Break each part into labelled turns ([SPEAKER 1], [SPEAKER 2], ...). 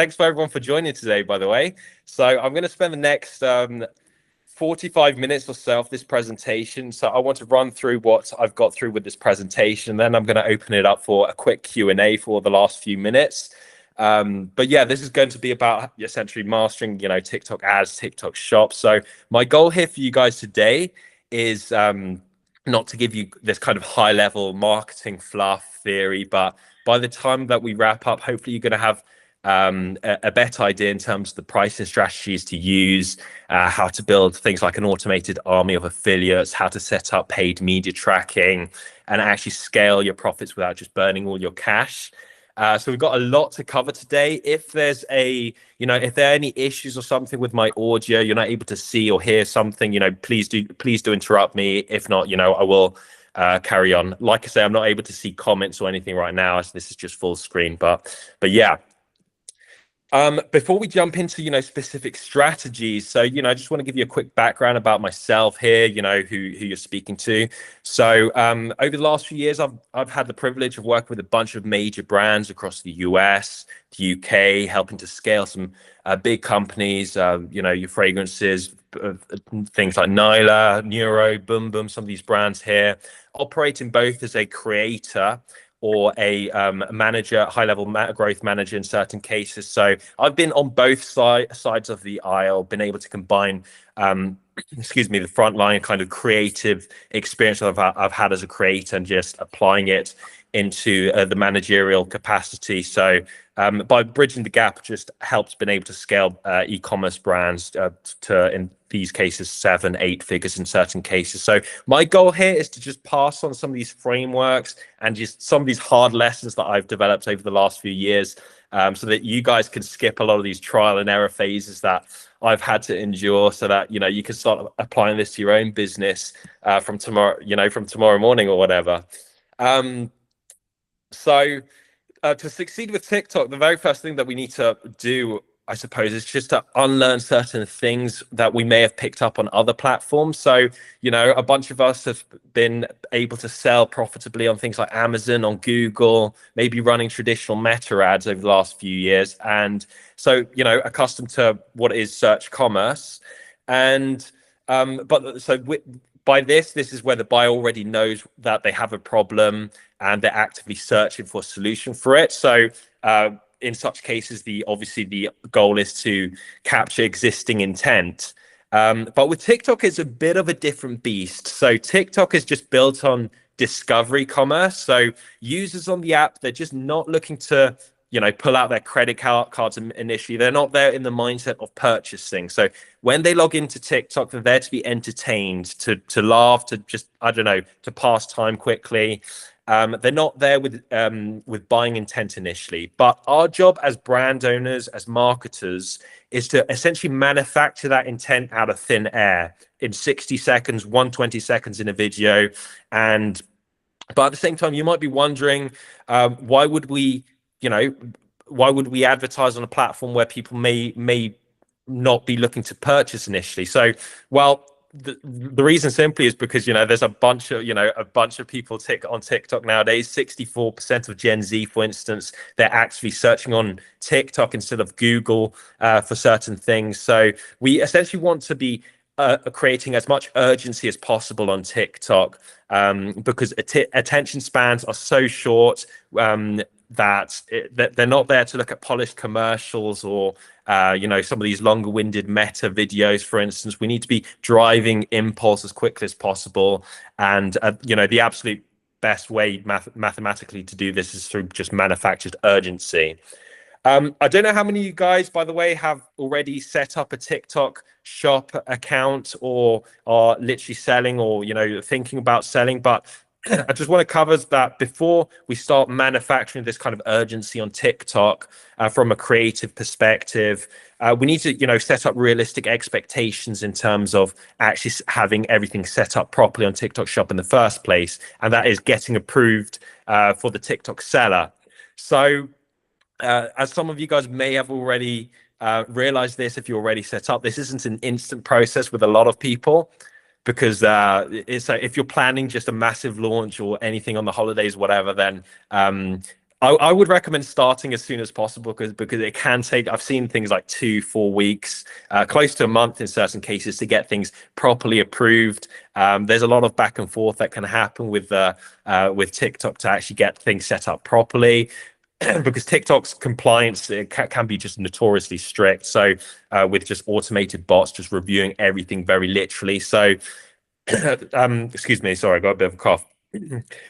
[SPEAKER 1] Thanks for everyone for joining today, by the way. So I'm going to spend the next 45 minutes or so of this presentation. So I want to run through what I've got through with this presentation. Then I'm going to open it up for a quick Q&A for the last few minutes. But yeah, this is going to be about essentially mastering, TikTok ads, TikTok shop. So my goal here for you guys today is not to give you this kind of high level marketing fluff theory, but by the time that we wrap up, hopefully you're going to have a better idea in terms of the pricing strategies to use, how to build things like an automated army of affiliates, how to set up paid media tracking, and actually scale your profits without just burning all your cash. So we've got a lot to cover today. If there's if there are any issues or something with my audio, you're not able to see or hear something, please do interrupt me. If not, I will carry on. Like I say, I'm not able to see comments or anything right now, as this is just full screen. But yeah. Before we jump into, specific strategies, so, I just want to give you a quick background about myself here, who you're speaking to. So, over the last few years, I've had the privilege of working with a bunch of major brands across the US, the UK, helping to scale some big companies, your fragrances, things like Nyla, Neuro, Boom Boom, some of these brands here, operating both as a creator or a manager, high-level growth manager in certain cases. So I've been on both sides of the aisle, been able to combine, the frontline kind of creative experience I've had as a creator and just applying it into the managerial capacity. So by bridging the gap, just helps been able to scale e-commerce brands to, in these cases, 7-8 figures in certain cases. So my goal here is to just pass on some of these frameworks and just some of these hard lessons that I've developed over the last few years, so that you guys can skip a lot of these trial and error phases that I've had to endure, so that you can start applying this to your own business from tomorrow morning or whatever. So to succeed with TikTok, the very first thing that we need to do, I suppose, is just to unlearn certain things that we may have picked up on other platforms. So, a bunch of us have been able to sell profitably on things like Amazon, on Google, maybe running traditional meta ads over the last few years. And so, accustomed to what is search commerce. And by this is where the buyer already knows that they have a problem and they're actively searching for a solution for it. So in such cases, obviously the goal is to capture existing intent. But with TikTok, it's a bit of a different beast. So TikTok is just built on discovery commerce. So users on the app, they're just not looking to pull out their credit cards initially. They're not there in the mindset of purchasing. So when they log into TikTok, they're there to be entertained, to laugh, to just, to pass time quickly. They're not there with buying intent initially. But our job as brand owners, as marketers, is to essentially manufacture that intent out of thin air in 60 seconds, 120 seconds in a video. But at the same time, you might be wondering, why would we advertise on a platform where people may not be looking to purchase initially? So, well, the reason simply is because there's a bunch of people on TikTok nowadays. 64% of Gen Z, for instance, they're actually searching on TikTok instead of Google for certain things. So we essentially want to be creating as much urgency as possible on TikTok, because attention spans are so short, that they're not there to look at polished commercials or some of these longer-winded meta videos, for instance. We need to be driving impulse as quickly as possible, and the absolute best way mathematically to do this is through just manufactured urgency. I don't know how many of you guys, by the way, have already set up a TikTok shop account or are literally selling or thinking about selling, but I just want to cover that before we start manufacturing this kind of urgency on TikTok from a creative perspective. We need to, set up realistic expectations in terms of actually having everything set up properly on TikTok Shop in the first place, and that is getting approved for the TikTok seller. So, as some of you guys may have already realized this, if you're already set up, this isn't an instant process with a lot of people. Because if you're planning just a massive launch or anything on the holidays, whatever, then I would recommend starting as soon as possible because it can take. I've seen things like 2-4 weeks, close to a month in certain cases to get things properly approved. There's a lot of back and forth that can happen with TikTok to actually get things set up properly. Because TikTok's compliance can be just notoriously strict. So with just automated bots just reviewing everything very literally. So excuse me, sorry, I got a bit of a cough.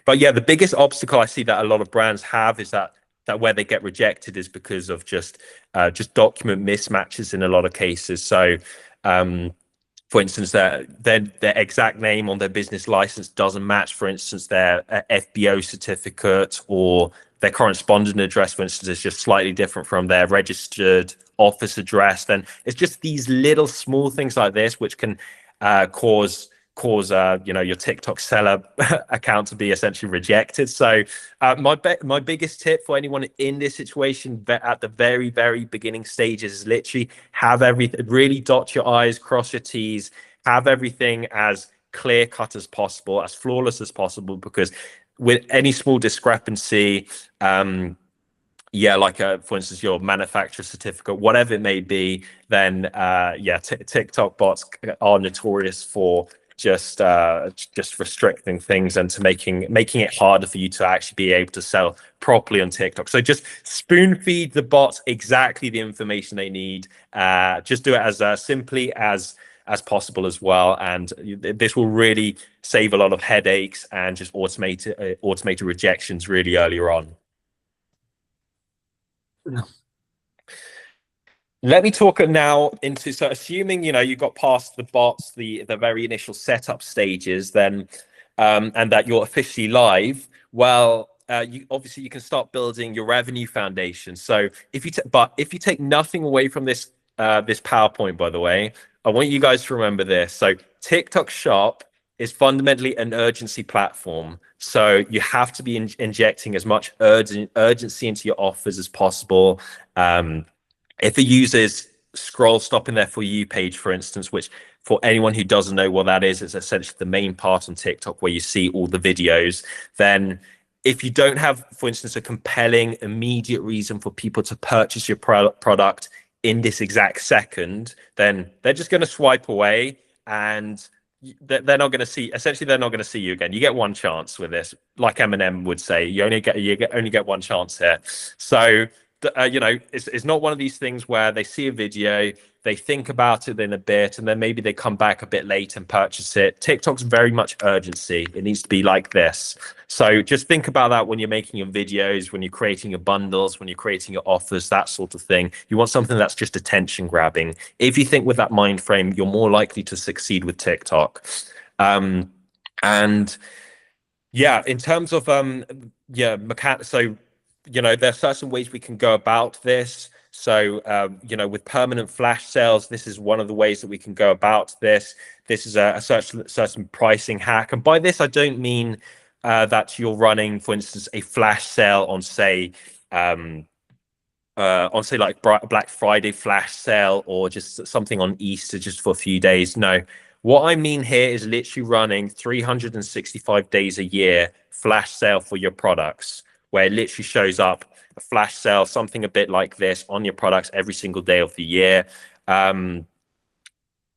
[SPEAKER 1] But yeah, the biggest obstacle I see that a lot of brands have is that where they get rejected is because of just document mismatches in a lot of cases. So for instance, their exact name on their business license doesn't match, for instance, their FBO certificate, or their correspondent address, for instance, is just slightly different from their registered office address. Then it's just these little small things like this which can cause your TikTok seller account to be essentially rejected. So my biggest tip for anyone in this situation at the very beginning stages is literally have everything, really dot your I's, cross your T's, have everything as clear cut as possible, as flawless as possible, because with any small discrepancy, like for instance, your manufacturer certificate, whatever it may be, then TikTok bots are notorious for just restricting things and to making it harder for you to actually be able to sell properly on TikTok. So just spoon feed the bots exactly the information they need. Just do it as simply as possible as well, and this will really save a lot of headaches and just automated rejections really earlier on. Let me talk now into, so assuming you got past the bots, the very initial setup stages, then and that you're officially live. Well, you obviously you can start building your revenue foundation. So if you take nothing away from this PowerPoint, by the way, I want you guys to remember this. So TikTok Shop is fundamentally an urgency platform. So you have to be injecting as much urgency into your offers as possible. If a user's scroll stop in their For You page, for instance, which for anyone who doesn't know what that is, it's essentially the main part on TikTok where you see all the videos. Then if you don't have, for instance, a compelling immediate reason for people to purchase your product in this exact second, then they're just going to swipe away, and they're not going to see, essentially they're not going to see you again. You get one chance with this, like Eminem would say, you only get one chance here. So it's not one of these things where they see a video, they think about it in a bit, and then maybe they come back a bit late and purchase it. TikTok's very much urgency. It needs to be like this. So just think about that when you're making your videos, when you're creating your bundles, when you're creating your offers, that sort of thing. You want something that's just attention grabbing. If you think with that mind frame, you're more likely to succeed with TikTok. And yeah, in terms of so there are certain ways we can go about this. So with permanent flash sales, this is one of the ways that we can go about this. This is a certain pricing hack, and by this I don't mean that you're running, for instance, a flash sale on say like Black Friday flash sale, or just something on Easter just for a few days. No, what I mean here is literally running 365 days a year flash sale for your products, where it literally shows up a flash sale, something a bit like this on your products every single day of the year.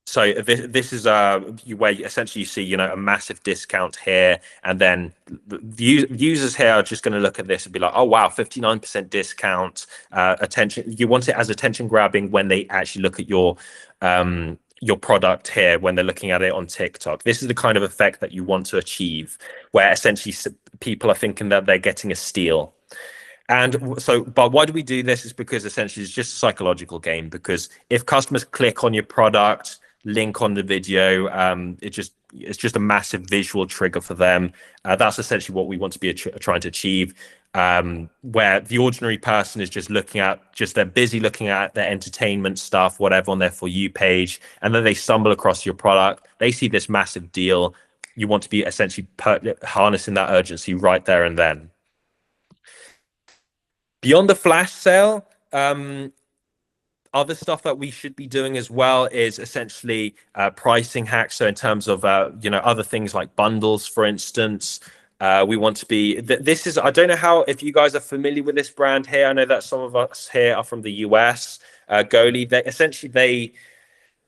[SPEAKER 1] So this is where essentially you see a massive discount here, and then the users here are just going to look at this and be like, oh wow, 59% discount. Attention, you want it as attention grabbing when they actually look at your product here, when they're looking at it on TikTok. This is the kind of effect that you want to achieve, where essentially people are thinking that they're getting a steal. And so, but why do we do this? Is because essentially it's just a psychological game. Because if customers click on your product, link on the video, it's just a massive visual trigger for them. That's essentially what we want to be trying to achieve. Where the ordinary person is just they're busy looking at their entertainment stuff, whatever, on their For You page, and then they stumble across your product. They see this massive deal. You want to be essentially harnessing that urgency right there and then. Beyond the flash sale, other stuff that we should be doing as well is essentially pricing hacks. So in terms of other things like bundles, for instance, We want to be. This is. I don't know how if you guys are familiar with this brand here. I know that some of us here are from the US. Goalie. They essentially they.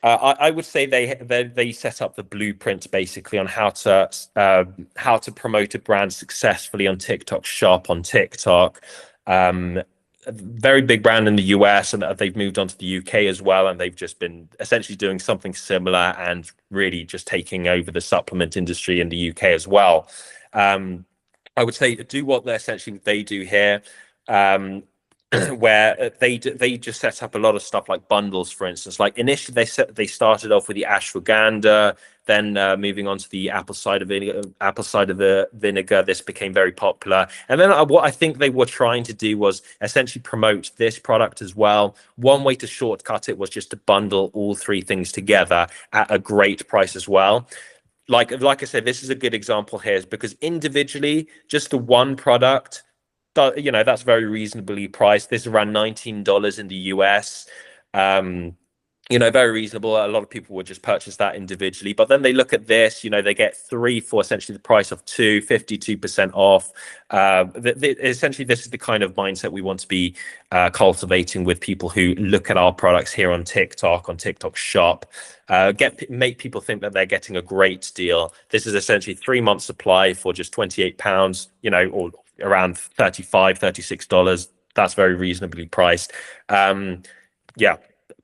[SPEAKER 1] I would say they set up the blueprint basically on how to promote a brand successfully on TikTok Shop on TikTok. A very big brand in the US, and they've moved on to the UK as well, and they've just been essentially doing something similar and really just taking over the supplement industry in the UK as well. Um, I would say do what they do here. Um, where they just set up a lot of stuff like bundles, for instance. Like initially they started off with the ashwagandha, then moving on to the apple cider the vinegar. This became very popular, and then what I think they were trying to do was essentially promote this product as well. One way to shortcut it was just to bundle all three things together at a great price as well. Like I said, this is a good example here, is because individually, just the one product, that's very reasonably priced. This is around $19 in the US. Um, very reasonable. A lot of people would just purchase that individually, but then they look at this, they get three for essentially the price of two, 52% off. Essentially, this is the kind of mindset we want to be cultivating with people who look at our products here on TikTok Shop. Make people think that they're getting a great deal. This is essentially 3 months supply for just £28, or around $35, $36. That's very reasonably priced. Yeah.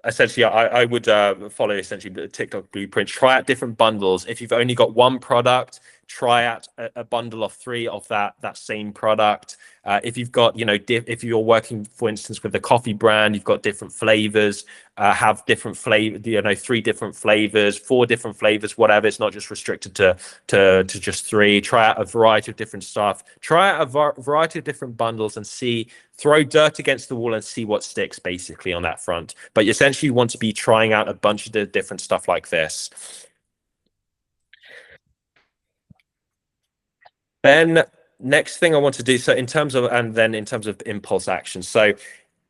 [SPEAKER 1] Essentially, I would follow essentially the TikTok blueprint. Try out different bundles. If you've only got one product, try out a bundle of three of that same product. If you've got, if you're working, for instance, with a coffee brand, you've got different flavors. Have different flavor, 3 different flavors, 4 different flavors, whatever. It's not just restricted to just three. Try out a variety of different stuff. Try out a variety of different bundles and throw dirt against the wall and see what sticks basically on that front. But essentially you want to be trying out a bunch of the different stuff like this. Then next thing I want to do, so in terms of impulse action. So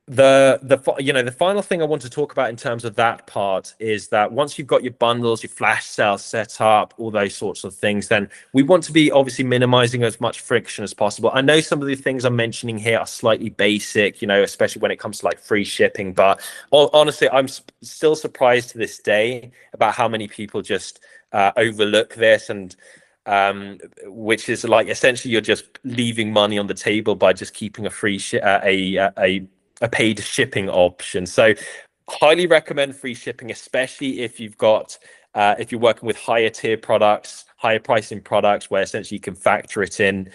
[SPEAKER 1] the final thing I want to talk about in terms of that part is that once you've got your bundles, your flash sales set up, all those sorts of things, then we want to be obviously minimizing as much friction as possible. I know some of the things I'm mentioning here are slightly basic, especially when it comes to like free shipping, but honestly, I'm still surprised to this day about how many people just overlook this, and which is like essentially you're just leaving money on the table by just keeping a free a paid shipping option. So highly recommend free shipping, especially if if you're working with higher tier products, higher pricing products, where essentially you can factor it in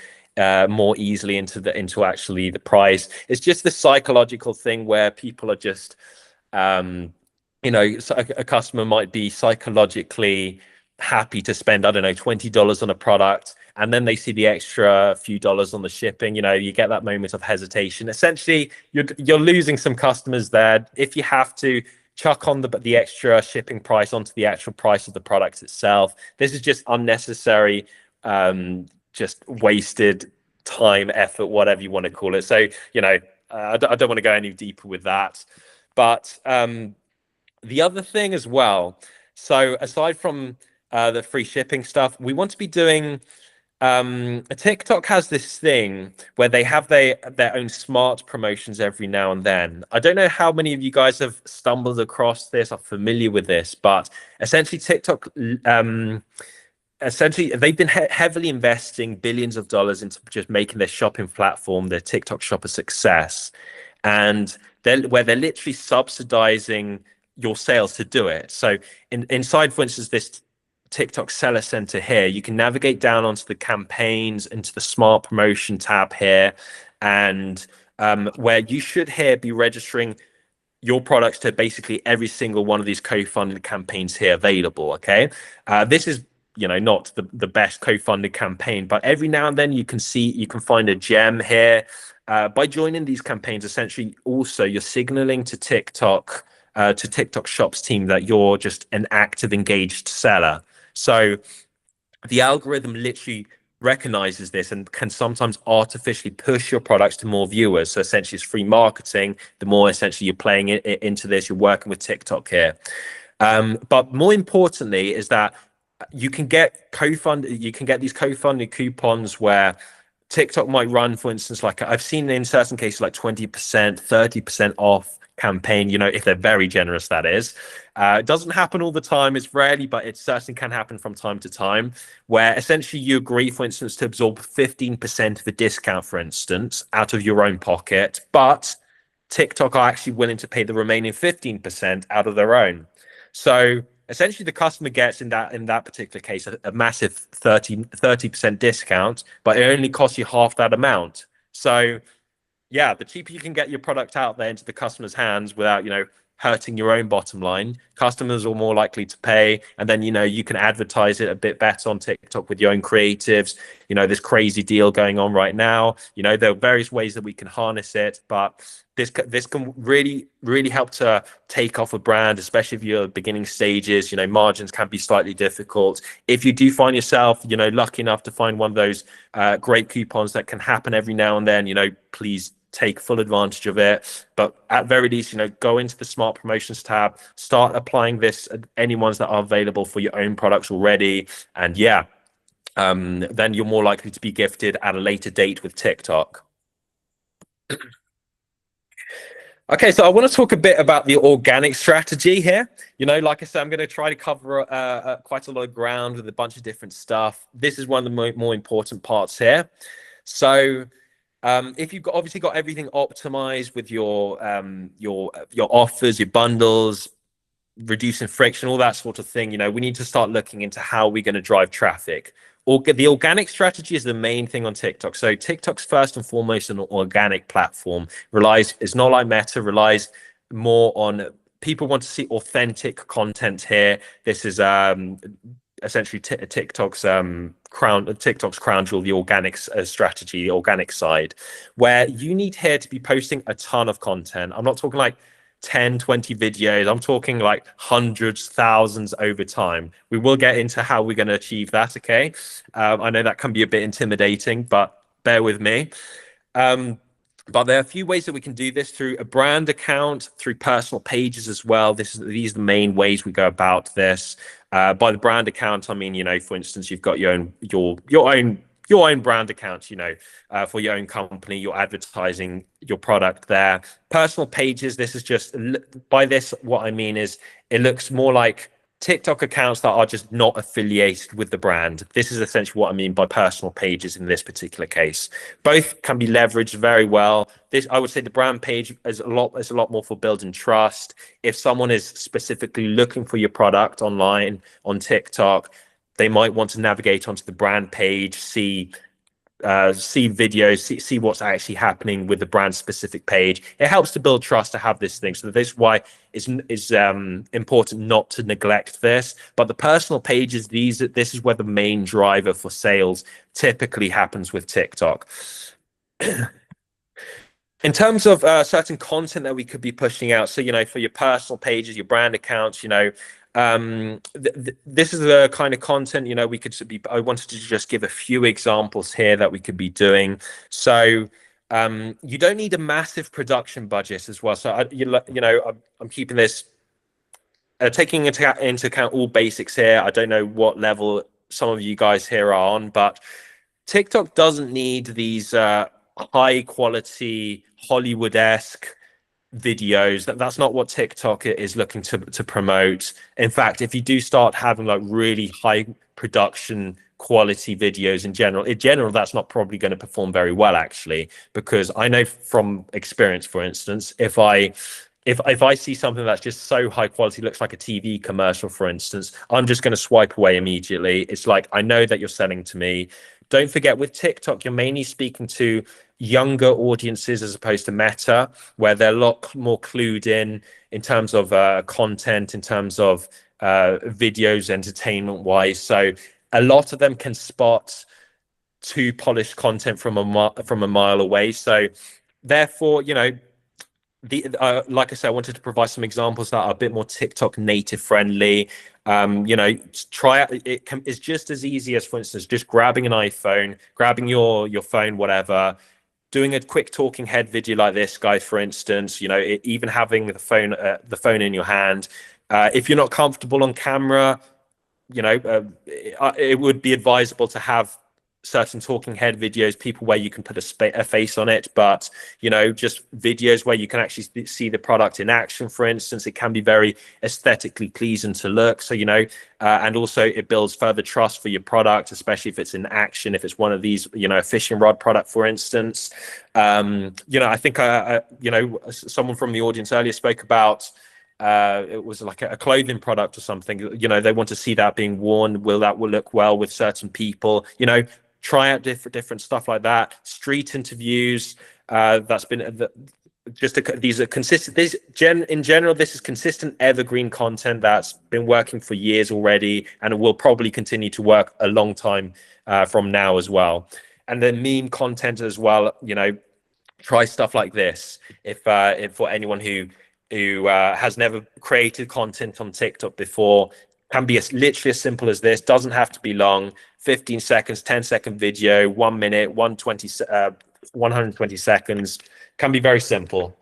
[SPEAKER 1] more easily into actually the price. It's just the psychological thing where people are just a customer might be psychologically happy to spend, I don't know, $20 on a product, and then they see the extra few dollars on the shipping. You get that moment of hesitation. Essentially, you're losing some customers there. If you have to chuck on the extra shipping price onto the actual price of the product itself, this is just unnecessary, just wasted time, effort, whatever you want to call it. So I don't want to go any deeper with that. But the other thing as well, so aside from the free shipping stuff, we want to be doing TikTok has this thing where they have their own smart promotions every now and then. I don't know how many of you guys have stumbled across this, are familiar with this, but essentially TikTok essentially they've been heavily investing billions of dollars into just making their shopping platform, their TikTok shop, a success, and they're literally subsidizing your sales to do it. So inside, for instance, this TikTok seller center here, you can navigate down onto the campaigns, into the smart promotion tab here, and where you should here be registering your products to basically every single one of these co-funded campaigns here available. Okay, this is not the best co-funded campaign, but every now and then you can find a gem here. By joining these campaigns, essentially also you're signaling to TikTok Shop's team that you're just an active, engaged seller. So the algorithm literally recognizes this and can sometimes artificially push your products to more viewers. So essentially it's free marketing. The more essentially you're playing it into this, you're working with TikTok here. But more importantly is that you can get these co-funded coupons where TikTok might run, for instance, like I've seen in certain cases, like 20%, 30% off campaign, if they're very generous, that is. It doesn't happen all the time. It's rarely, but it certainly can happen from time to time, where essentially you agree, for instance, to absorb 15% of a discount, for instance, out of your own pocket, but TikTok are actually willing to pay the remaining 15% out of their own. So essentially the customer gets in that particular case a massive 30% discount, but it only costs you half that amount. So yeah, the cheaper you can get your product out there into the customer's hands without, hurting your own bottom line, customers are more likely to pay. And then, you can advertise it a bit better on TikTok with your own creatives. This crazy deal going on right now. There are various ways that we can harness it, but this can really, really help to take off a brand, especially if you're beginning stages. Margins can be slightly difficult. If you do find yourself, lucky enough to find one of those great coupons that can happen every now and then, please take full advantage of it. But at very least, go into the smart promotions tab, start applying this at any ones that are available for your own products already. And yeah, then you're more likely to be gifted at a later date with TikTok. Okay, so I want to talk a bit about the organic strategy here. Like I said, I'm going to try to cover quite a lot of ground with a bunch of different stuff. This is one of the more important parts here. So if you've obviously got everything optimized with your offers, your bundles, reducing friction, all that sort of thing, we need to start looking into how we're going to drive traffic. The organic strategy is the main thing on TikTok. So TikTok's first and foremost an organic platform. It's not like Meta, relies more on people want to see authentic content here. This is essentially TikTok's crown jewel, the organic strategy, the organic side, where you need here to be posting a ton of content. I'm not talking like 10, 20 videos. I'm talking like hundreds, thousands over time. We will get into how we're going to achieve that. Okay. I know that can be a bit intimidating, but bear with me. But there are a few ways that we can do this: through a brand account, through personal pages as well. These are the main ways we go about this. By the brand account, I mean, for instance, you've got your own brand account, for your own company, you're advertising your product there. Personal pages, this is just, by this, what I mean is it looks more like TikTok accounts that are just not affiliated with the brand. This is essentially what I mean by personal pages in this particular case. Both can be leveraged very well. I would say the brand page is a lot more for building trust. If someone is specifically looking for your product online on TikTok, they might want to navigate onto the brand page, see videos, see what's actually happening with the brand specific page. It helps to build trust to have this thing. So this is why it's important not to neglect this. But the personal pages, this is where the main driver for sales typically happens with TikTok. In terms of certain content that we could be pushing out, so for your personal pages, your brand accounts, this is the kind of content I wanted to just give a few examples here that we could be doing. So you don't need a massive production budget as well. So I'm keeping this taking into account all basics here. I don't know what level some of you guys here are on, but TikTok doesn't need these high quality Hollywood-esque videos. That's not what TikTok is looking to promote. In fact, if you do start having like really high production quality videos in general, that's not probably going to perform very well, actually, because I know from experience, for instance, if I see something that's just so high quality, looks like a TV commercial, for instance, I'm just going to swipe away immediately. It's like, I know that you're selling to me. Don't forget, with TikTok, you're mainly speaking to younger audiences as opposed to Meta, where they're a lot more clued in terms of content, in terms of videos, entertainment wise. So a lot of them can spot too polished content from a mile away. So therefore, like I said, I wanted to provide some examples that are a bit more TikTok native friendly. Try out. It's just as easy as, for instance, just grabbing an iPhone, grabbing your phone, whatever, doing a quick talking head video like this guy, for instance. Even having the phone in your hand. If you're not comfortable on camera, it would be advisable to have certain talking head videos, people where you can put a face on it, but just videos where you can actually see the product in action, for instance. It can be very aesthetically pleasing to look. So and also it builds further trust for your product, especially if it's in action, if it's one of these, a fishing rod product, for instance. I think someone from the audience earlier spoke about it was like a clothing product or something. They want to see that being worn. Will look well with certain people? Try out different stuff like that. Street interviews. That's been these are consistent. In general, this is consistent evergreen content that's been working for years already, and it will probably continue to work a long time from now as well. And then meme content as well. Try stuff like this. If for anyone who has never created content on TikTok before, can be literally as simple as this. Doesn't have to be long. 15 seconds, 10-second video, 1 minute, 120 seconds. Can be very simple.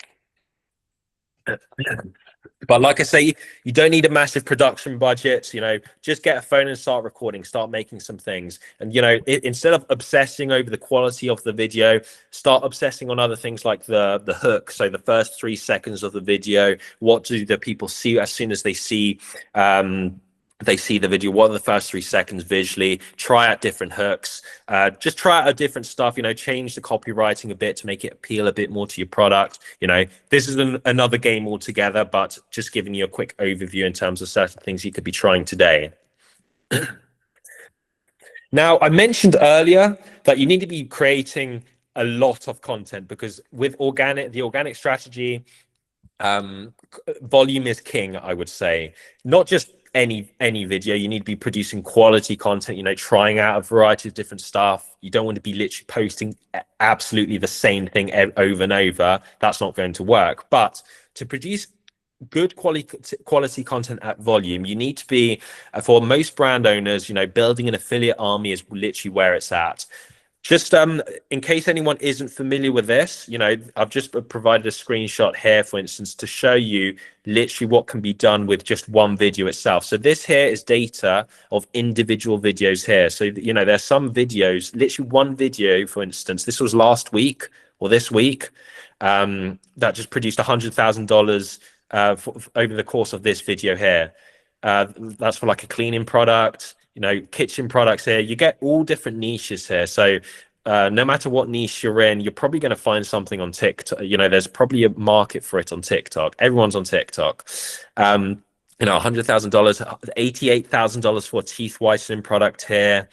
[SPEAKER 1] But like I say, you don't need a massive production budget. Just get a phone and start recording, start making some things. And instead of obsessing over the quality of the video, start obsessing on other things like the hook. So the first 3 seconds of the video, what do the people see as soon as they see the video? What are the first 3 seconds visually? Try out different hooks. Just try out different stuff. Change the copywriting a bit to make it appeal a bit more to your product. This is another game altogether, but just giving you a quick overview in terms of certain things you could be trying today. Now, I mentioned earlier that you need to be creating a lot of content, because with the organic strategy, volume is king, I would say. Not just any video. You need to be producing quality content, trying out a variety of different stuff. You don't want to be literally posting absolutely the same thing over and over. That's not going to work. But to produce good quality content at volume, you need to be, for most brand owners, building an affiliate army is literally where it's at. Just in case anyone isn't familiar with this, I've just provided a screenshot here, for instance, to show you literally what can be done with just one video itself. So this here is data of individual videos here. So, there's some videos, literally one video, for instance, this was last week or this week, that just produced $100,000 over the course of this video here. That's for like a cleaning product. Kitchen products here. You get all different niches here. So no matter what niche you're in, you're probably going to find something on TikTok. There's probably a market for it on TikTok. Everyone's on TikTok. $100,000, $88,000 for a teeth whitening product here.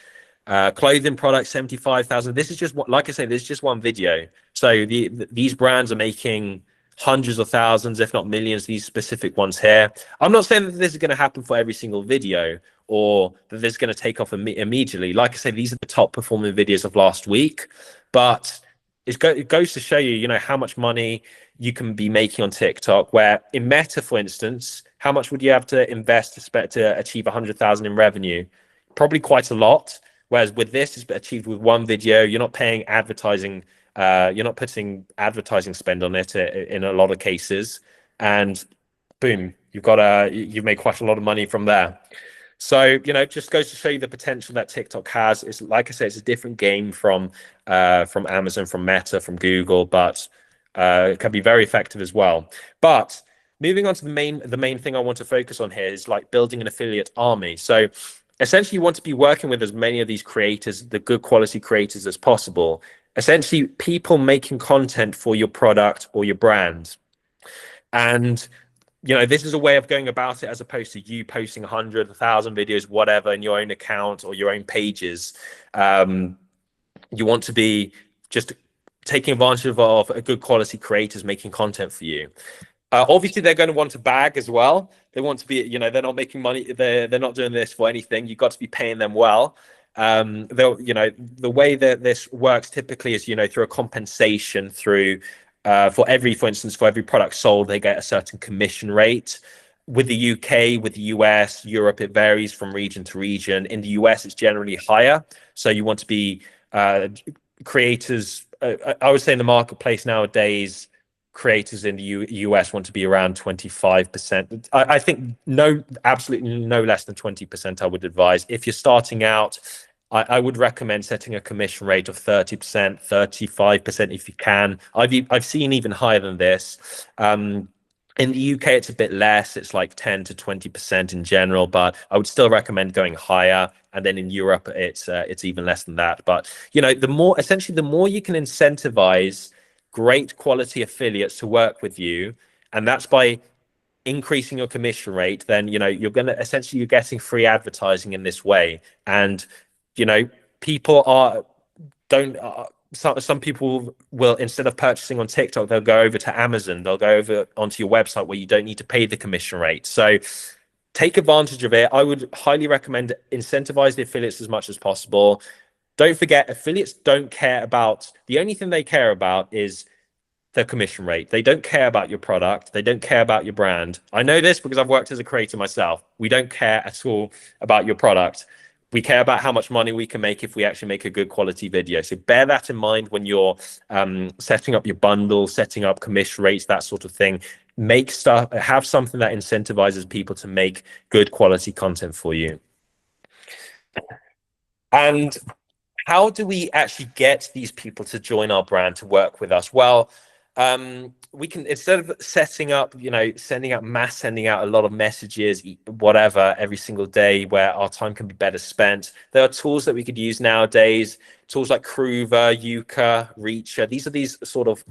[SPEAKER 1] Clothing product, $75,000. This is just like I say, this is just one video. So these brands are making hundreds of thousands, if not millions, these specific ones here. I'm not saying that this is going to happen for every single video, or that this is going to take off immediately. Like I say, these are the top performing videos of last week, but it goes to show you, how much money you can be making on TikTok, where in Meta, for instance, how much would you have to invest to achieve 100,000 in revenue? Probably quite a lot. Whereas with this, it's achieved with one video. You're not paying advertising. You're not putting advertising spend on it in a lot of cases, and boom, you've made quite a lot of money from there. So, just goes to show you the potential that TikTok has. It's like I said, it's a different game from Amazon, from Meta, from Google, but it can be very effective as well. But moving on to the main thing I want to focus on here is like building an affiliate army. So essentially, you want to be working with as many of these creators, the good quality creators, as possible. Essentially, people making content for your product or your brand. And this is a way of going about it, as opposed to you posting 100, 1,000 videos, whatever, in your own account or your own pages. You want to be just taking advantage of a good quality creators making content for you. Obviously, they're going to want to bag as well. They want to be, they're not making money. They're not doing this for anything. You've got to be paying them well. The way that this works typically is, through a compensation through, for every product sold, they get a certain commission rate. With the UK, with the US, Europe, it varies from region to region. In the US, it's generally higher. So you want to be creators. I would say in the marketplace nowadays, creators in the US want to be around 25%. I think absolutely no less than 20%, I would advise. If you're starting out, I would recommend setting a commission rate of 30%, 35% if you can. I've seen even higher than this. In the UK, it's a bit less. It's like 10 to 20% in general, but I would still recommend going higher. And then in Europe, it's even less than that. But the more you can incentivize great quality affiliates to work with you, and that's by increasing your commission rate, then you're getting free advertising in this way. And people don't some people will, instead of purchasing on TikTok, they'll go over to Amazon, they'll go over onto your website where you don't need to pay the commission rate. So take advantage of it. I would highly recommend incentivize the affiliates as much as possible. Don't forget, affiliates don't care about, the only thing they care about is the commission rate. They don't care about your product. They don't care about your brand. I know this because I've worked as a creator myself. We don't care at all about your product. We care about how much money we can make if we actually make a good quality video. So bear that in mind when you're setting up your bundle, setting up commission rates, that sort of thing. Have something that incentivizes people to make good quality content for you. And how do we actually get these people to join our brand, to work with us? Well, we can, instead of sending out a lot of messages, whatever, every single day, where our time can be better spent, there are tools that we could use nowadays, tools like Groover, Yuka, Reacher. These sort of,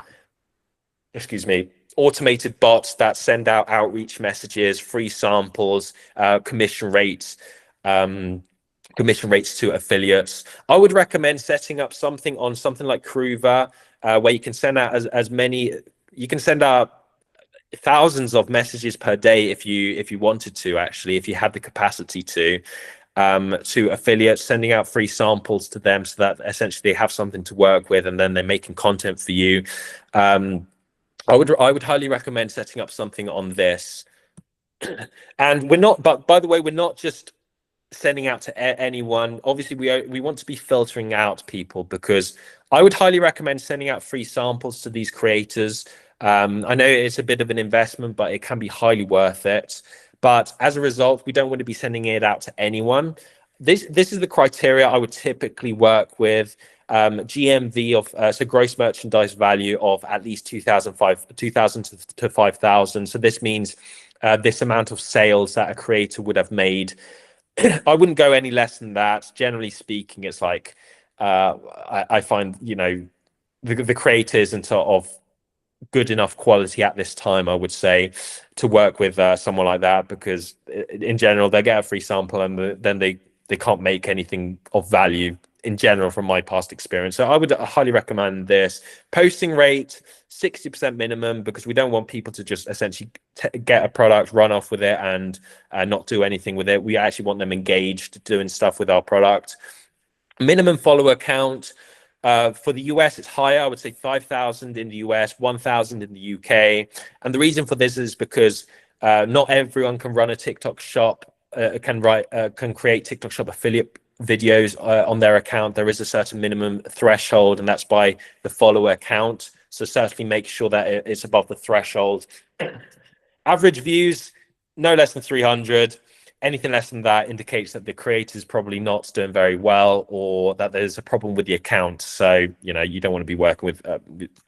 [SPEAKER 1] automated bots that send out outreach messages, free samples, commission rates to affiliates. I would recommend setting up something like Groover, where you can send out you can send out thousands of messages per day if you wanted to, actually, if you had the capacity to affiliates, sending out free samples to them so that essentially they have something to work with, and then they're making content for you. I would highly recommend setting up something on this. And by the way, we're not just sending out to anyone. Obviously, we want to be filtering out people, because I would highly recommend sending out free samples to these creators. I know it's a bit of an investment, but it can be highly worth it. But as a result, we don't want to be sending it out to anyone. This is the criteria I would typically work with. GMV of so gross merchandise value of at least 2,000 to 5,000. So this means this amount of sales that a creator would have made. I wouldn't go any less than that. Generally speaking, it's like I find the creators and sort of good enough quality at this time, I would say, to work with someone like that, because in general they get a free sample and then they can't make anything of value in general, from my past experience. So I would highly recommend this. Posting rate 60% minimum, because we don't want people to just essentially get a product, run off with it, and not do anything with it. We actually want them engaged, doing stuff with our product. Minimum follower count. For the US, it's higher. I would say 5,000 in the US, 1,000 in the UK. And the reason for this is because not everyone can run a TikTok shop, can create TikTok shop affiliate videos on their account. There is a certain minimum threshold, and that's by the follower count. So certainly make sure that it's above the threshold. Average views, no less than 300. Anything less than that indicates that the creator is probably not doing very well, or that there's a problem with the account. So you don't want to be working with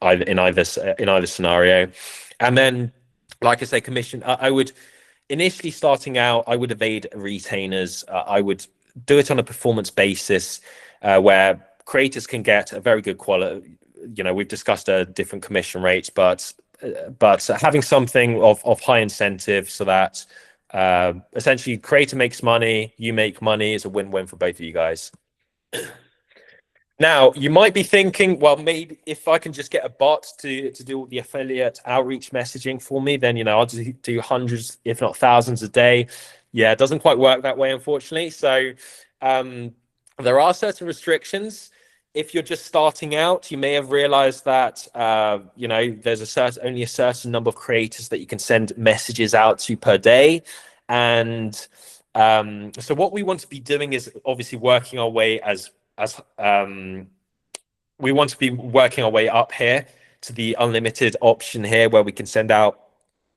[SPEAKER 1] either scenario. And then, like I say, commission. I would initially, starting out, I would evade retainers. I would do it on a performance basis, where creators can get a very good quality. We've discussed different commission rates, but having something of high incentive, so that essentially creator makes money, you make money. It's a win-win for both of you guys. Now, you might be thinking, well, maybe if I can just get a bot to do all the affiliate outreach messaging for me, then I'll just do hundreds, if not thousands a day. Yeah, it doesn't quite work that way, unfortunately. So there are certain restrictions. If you're just starting out, you may have realized that there's only a certain number of creators that you can send messages out to per day. And so what we want to be doing is obviously working our way we want to be working our way up here. to the unlimited option here where we can send out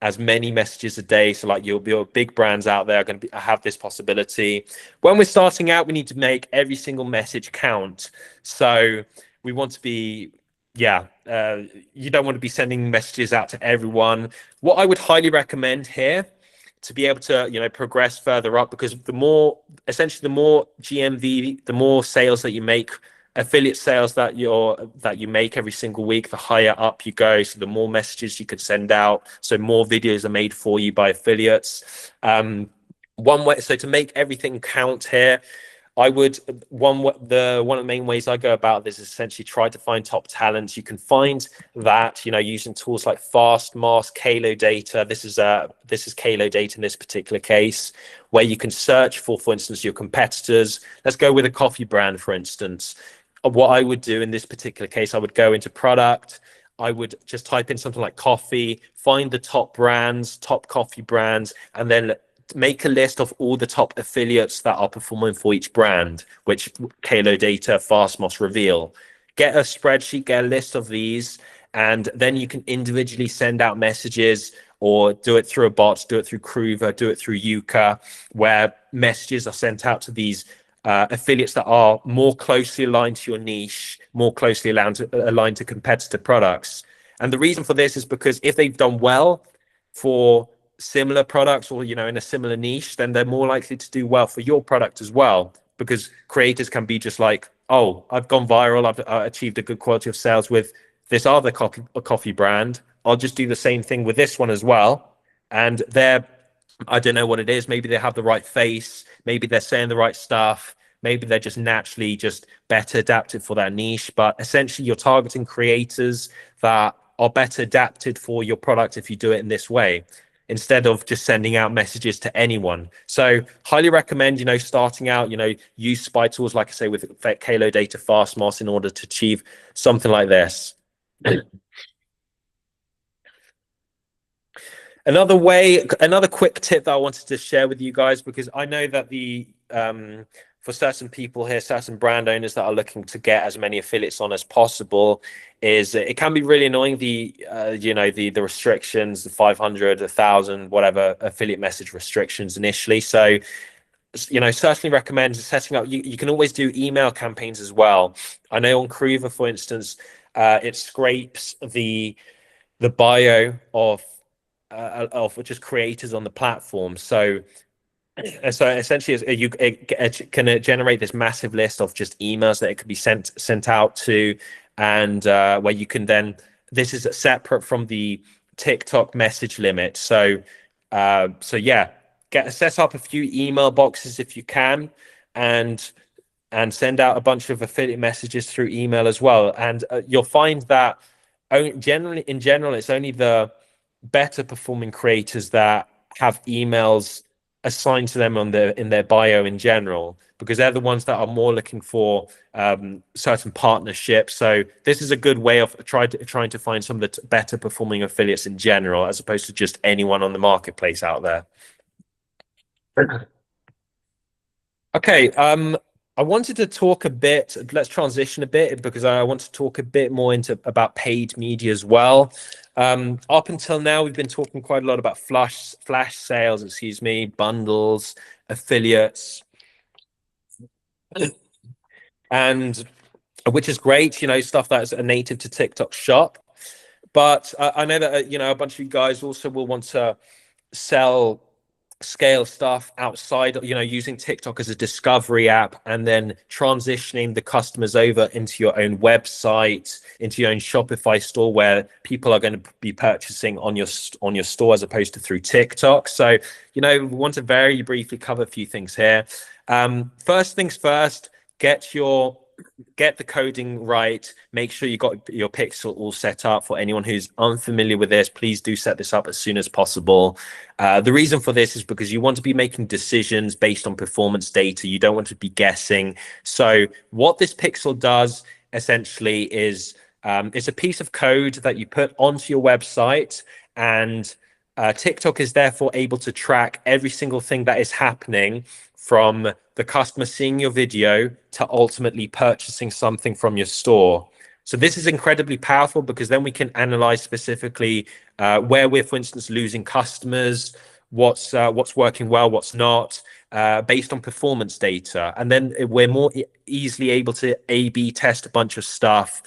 [SPEAKER 1] as many messages a day. So like your big brands out there are going to have this possibility. When we're starting out, we need to make every single message count. So we want to be, you don't want to be sending messages out to everyone. What I would highly recommend here to be able to, progress further up, because the more GMV, the more sales that you make, affiliate sales that you make every single week, the higher up you go. So the more messages you could send out, so more videos are made for you by affiliates. One way, so to make everything count here, I would one of the main ways I go about this is essentially try to find top talents. You can find that using tools like Fastmask, Kalo Data. This is Kalo Data in this particular case, where you can search for instance, your competitors. Let's go with a coffee brand, for instance. What I would do in this particular case, I would go into product. I would just type in something like coffee, find the top brands, top coffee brands, and then make a list of all the top affiliates that are performing for each brand, which Kalo Data, Fastmost reveal. Get a spreadsheet, get a list of these, and then you can individually send out messages, or do it through a bot, do it through Groover, do it through Yuka, where messages are sent out to these affiliates that are more closely aligned to your niche, more closely aligned to competitor products. And the reason for this is because if they've done well for similar products, or in a similar niche, then they're more likely to do well for your product as well, because creators can be just like, oh, I've gone viral, I've achieved a good quality of sales with this other coffee brand, I'll just do the same thing with this one as well. And I don't know what it is, maybe they have the right face, maybe they're saying the right stuff, maybe they're just naturally just better adapted for that niche. But essentially you're targeting creators that are better adapted for your product if you do it in this way, instead of just sending out messages to anyone. So highly recommend, starting out, use spy tools, like I say, with Kalo Data, Fastmost, in order to achieve something like this. Another quick tip that I wanted to share with you guys, because I know that for certain people here, certain brand owners that are looking to get as many affiliates on as possible, is it can be really annoying, the restrictions, the 500, 1,000, whatever affiliate message restrictions initially. So certainly recommend setting up. You can always do email campaigns as well. I know on Groover, for instance, it scrapes the bio of just creators on the platform. So essentially, it can generate this massive list of just emails that it could be sent out to, and where you can then, this is separate from the TikTok message limit. So yeah, set up a few email boxes if you can, and send out a bunch of affiliate messages through email as well. And you'll find that in general, it's only the better performing creators that have emails assigned to them in their bio in general, because they're the ones that are more looking for certain partnerships. So this is a good way of trying to find some of the better performing affiliates in general, as opposed to just anyone on the marketplace out there. Okay, I wanted to talk a bit, let's transition a bit, because I want to talk a bit more about paid media as well. Up until now, we've been talking quite a lot about flash sales, bundles, affiliates, and which is great, stuff that's native to TikTok Shop. But I know that, a bunch of you guys also will want to scale stuff outside, using TikTok as a discovery app, and then transitioning the customers over into your own website, into your own Shopify store, where people are going to be purchasing on your store as opposed to through TikTok. So, we want to very briefly cover a few things here. First things first, get the coding right. Make sure you got your pixel all set up. For anyone who's unfamiliar with this, please do set this up as soon as possible. The reason for this is because you want to be making decisions based on performance data. You don't want to be guessing. So what this pixel does essentially is it's a piece of code that you put onto your website, and TikTok is therefore able to track every single thing that is happening, from the customer seeing your video to ultimately purchasing something from your store. So this is incredibly powerful because then we can analyze specifically where we're, for instance, losing customers, what's working well, what's not, based on performance data. And then we're more easily able to A/B test a bunch of stuff,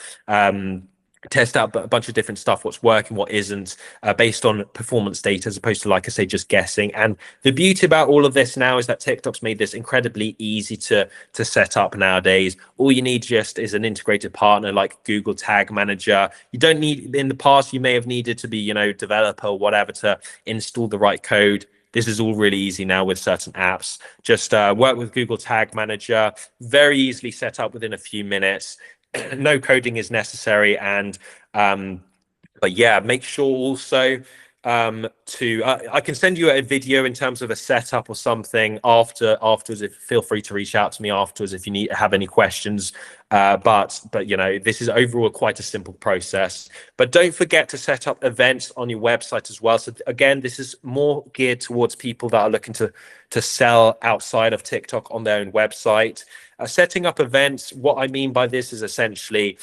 [SPEAKER 1] test out a bunch of different stuff, what's working, what isn't, based on performance data, as opposed to, like I say, just guessing. And the beauty about all of this now is that TikTok's made this incredibly easy to set up nowadays. All you need just is an integrated partner like Google Tag Manager. You don't need, in the past, you may have needed to be, developer or whatever to install the right code. This is all really easy now with certain apps. Just work with Google Tag Manager, very easily set up within a few minutes. No coding is necessary. And but yeah, make sure also to I can send you a video in terms of a setup or something afterwards. If feel free to reach out to me afterwards if you have any questions. But this is overall quite a simple process. But don't forget to set up events on your website as well. So again, this is more geared towards people that are looking to sell outside of TikTok on their own website. Setting up events, what I mean by this is essentially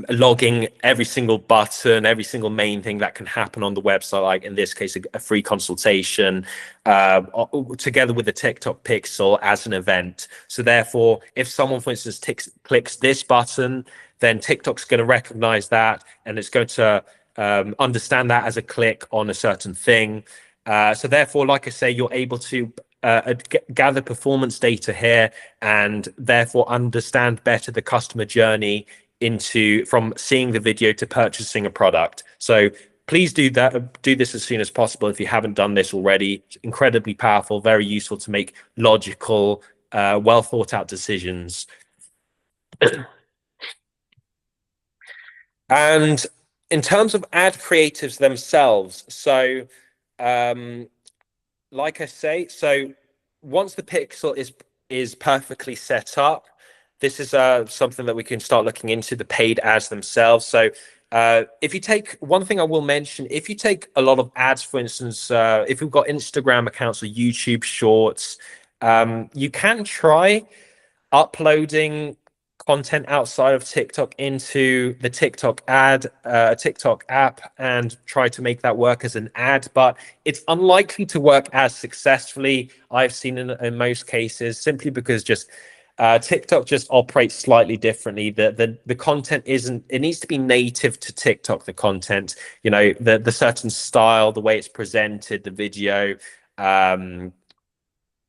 [SPEAKER 1] logging every single button, every single main thing that can happen on the website, like in this case, a free consultation, together with the TikTok pixel as an event. So therefore, if someone, for instance, clicks this button, then TikTok's going to recognize that, and it's going to understand that as a click on a certain thing. So therefore, like I say, you're able to gather performance data here, and therefore understand better the customer journey from seeing the video to purchasing a product. So please do this as soon as possible if you haven't done this already. It's incredibly powerful, very useful to make logical, well thought out decisions. And in terms of ad creatives themselves, so like I say, so once the pixel is perfectly set up, this is something that we can start looking into, the paid ads themselves. So if you take, one thing I will mention, if you take a lot of ads, for instance, if we've got Instagram accounts or YouTube shorts, you can try uploading content outside of TikTok into the TikTok app and try to make that work as an ad, but it's unlikely to work as successfully, I've seen in most cases, simply because just TikTok just operates slightly differently. The content it needs to be native to TikTok, the content, the certain style, the way it's presented, the video,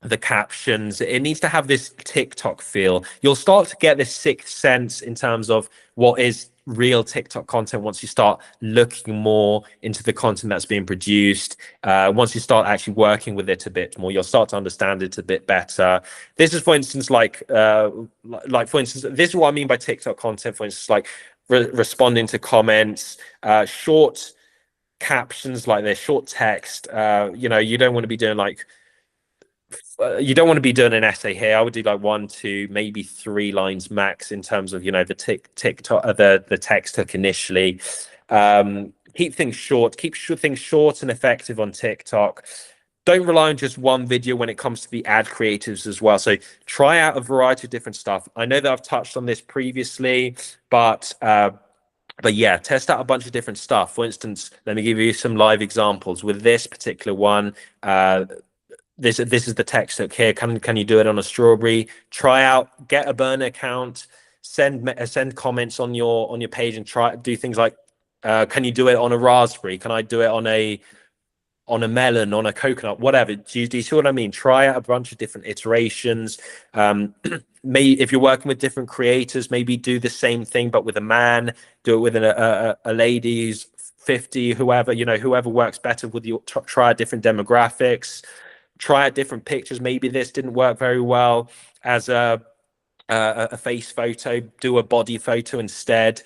[SPEAKER 1] the captions, it needs to have this TikTok feel. You'll start to get this sixth sense in terms of what is real TikTok content once you start looking more into the content that's being produced. Once you start actually working with it a bit more, you'll start to understand it a bit better. This is, for instance, like for instance, this is what I mean by TikTok content. For instance, like responding to comments, short captions like this, short text. You don't want to be doing like. You don't want to be doing an essay here. I would do like 1, 2, maybe 3 lines max in terms of the TikTok, the text hook initially. Keep things short. Keep things short and effective on TikTok. Don't rely on just one video when it comes to the ad creatives as well. So try out a variety of different stuff. I know that I've touched on this previously, but yeah, test out a bunch of different stuff. For instance, let me give you some live examples with this particular one. This is the text hook here. Can you do it on a strawberry? Try out, get a burner account, send comments on your page, and do things like, can you do it on a raspberry? Can I do it on a melon, on a coconut, whatever? Do you see what I mean? Try out a bunch of different iterations. Maybe if you're working with different creators, maybe do the same thing but with a man. Do it with a lady who's 50, whoever works better with you. Try different demographics. Try out different pictures. Maybe this didn't work very well as a face photo. Do a body photo instead.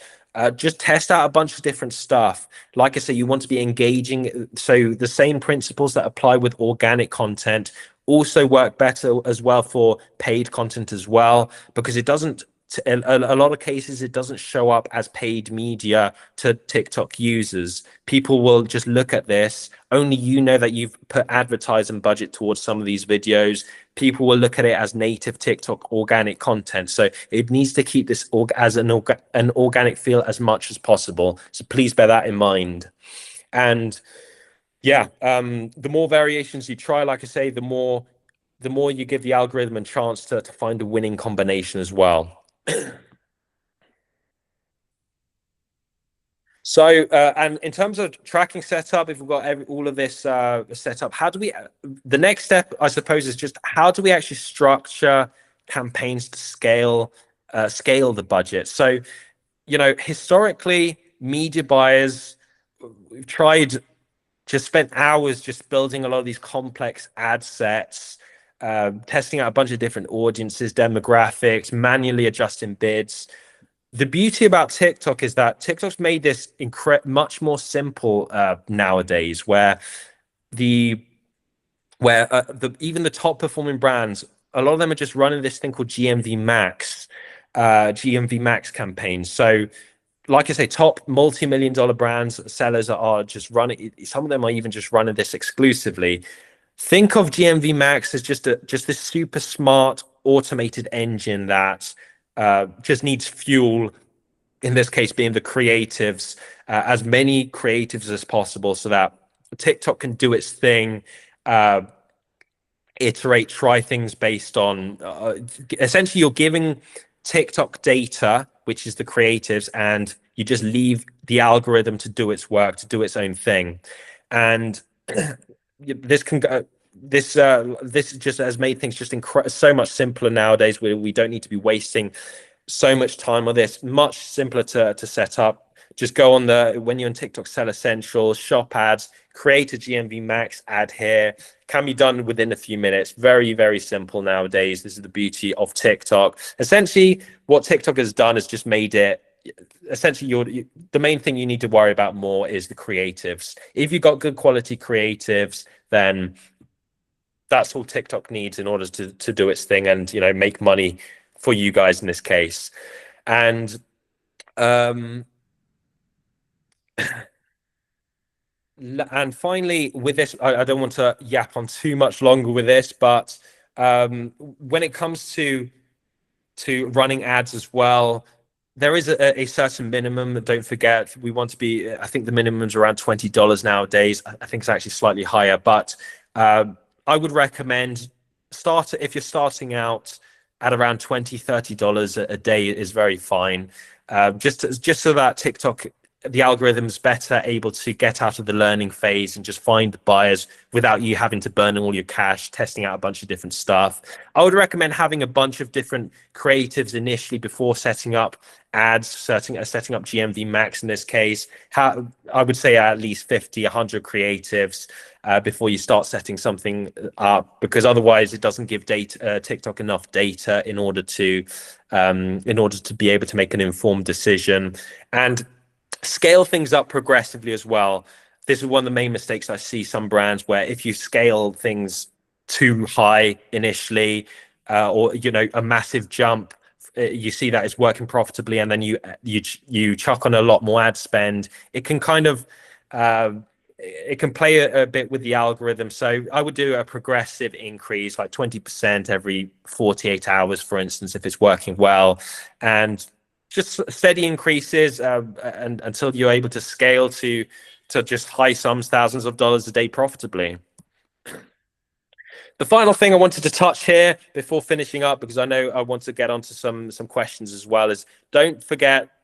[SPEAKER 1] Just test out a bunch of different stuff. Like I say, you want to be engaging. So the same principles that apply with organic content also work better as well for paid content as well, because it doesn't a lot of cases, it doesn't show up as paid media to TikTok users. People will just look at this. Only you know that you've put advertising budget towards some of these videos. People will look at it as native TikTok organic content. So it needs to keep this as an organic feel as much as possible. So please bear that in mind. And yeah, the more variations you try, like I say, the more you give the algorithm a chance to find a winning combination as well. So, and in terms of tracking setup, if we've got all of this set up, how do we? The next step, I suppose, is just how do we actually structure campaigns to scale the budget? So, historically, media buyers, we've tried, just spent hours just building a lot of these complex ad sets, testing out a bunch of different audiences, demographics, manually adjusting bids. The beauty about TikTok is that TikTok's made this much more simple nowadays, where the even the top performing brands, a lot of them are just running this thing called GMV Max campaigns. So, like I say, top multi-million dollar brands, sellers are just running. Some of them are even just running this exclusively. Think of GMV Max as just this super smart automated engine that just needs fuel. In this case, being the creatives, as many creatives as possible, so that TikTok can do its thing. Iterate, try things based on essentially you're giving TikTok data, which is the creatives, and you just leave the algorithm to do its work, to do its own thing. And this can go. This just has made things just so much simpler nowadays, where we don't need to be wasting so much time on this. Much simpler to set up. Just go on when you're in TikTok Seller Central, shop ads, create a GMV Max ad here. Can be done within a few minutes. Very, very simple nowadays. This is the beauty of TikTok. Essentially, what TikTok has done is just made it, essentially, the main thing you need to worry about more is the creatives. If you've got good quality creatives, then that's all TikTok needs in order to do its thing and make money for you guys in this case. And finally, with this, I don't want to yap on too much longer with this, but when it comes to running ads as well, there is a certain minimum. Don't forget, we want to be. I think the minimum is around $20 nowadays. I think it's actually slightly higher, but I would recommend if you're starting out at around $20-$30 a day is very fine. Just so that TikTok, the algorithm's better able to get out of the learning phase and just find the buyers without you having to burn all your cash testing out a bunch of different stuff. I would recommend having a bunch of different creatives initially before setting up ads, setting up GMV Max in this case. I would say at least 50, 100 creatives before you start setting something up, because otherwise it doesn't give TikTok enough data in order to be able to make an informed decision. And scale things up progressively as well. This is one of the main mistakes I see some brands, where if you scale things too high initially, or a massive jump, you see that it's working profitably, and then you chuck on a lot more ad spend. It can kind of it can play a bit with the algorithm. So I would do a progressive increase, like 20% every 48 hours, for instance, if it's working well, and just steady increases and until you're able to scale to just high sums, thousands of dollars a day profitably. The final thing I wanted to touch here before finishing up, because I know I want to get onto some questions as well, is don't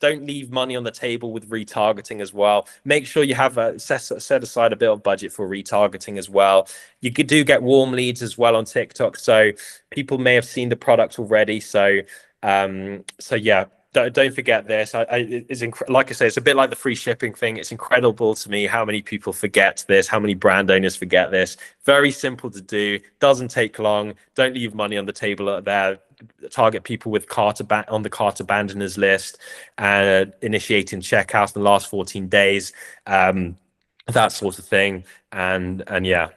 [SPEAKER 1] leave money on the table with retargeting as well. Make sure you have set aside a bit of budget for retargeting as well. You do get warm leads as well on TikTok, so people may have seen the product already. So yeah. Don't forget this. Like I say, it's a bit like the free shipping thing. It's incredible to me how many people forget this, how many brand owners forget this. Very simple to do, doesn't take long. Don't leave money on the table there. Target people with on the cart abandoners list, initiating checkouts in the last 14 days, that sort of thing. And yeah.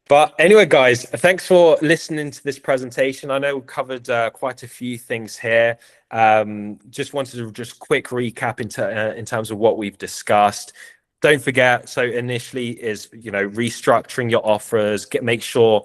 [SPEAKER 1] But anyway, guys, thanks for listening to this presentation. I know we covered quite a few things here. Just wanted to just quick recap in terms of what we've discussed. Don't forget, so initially is, restructuring your offers, make sure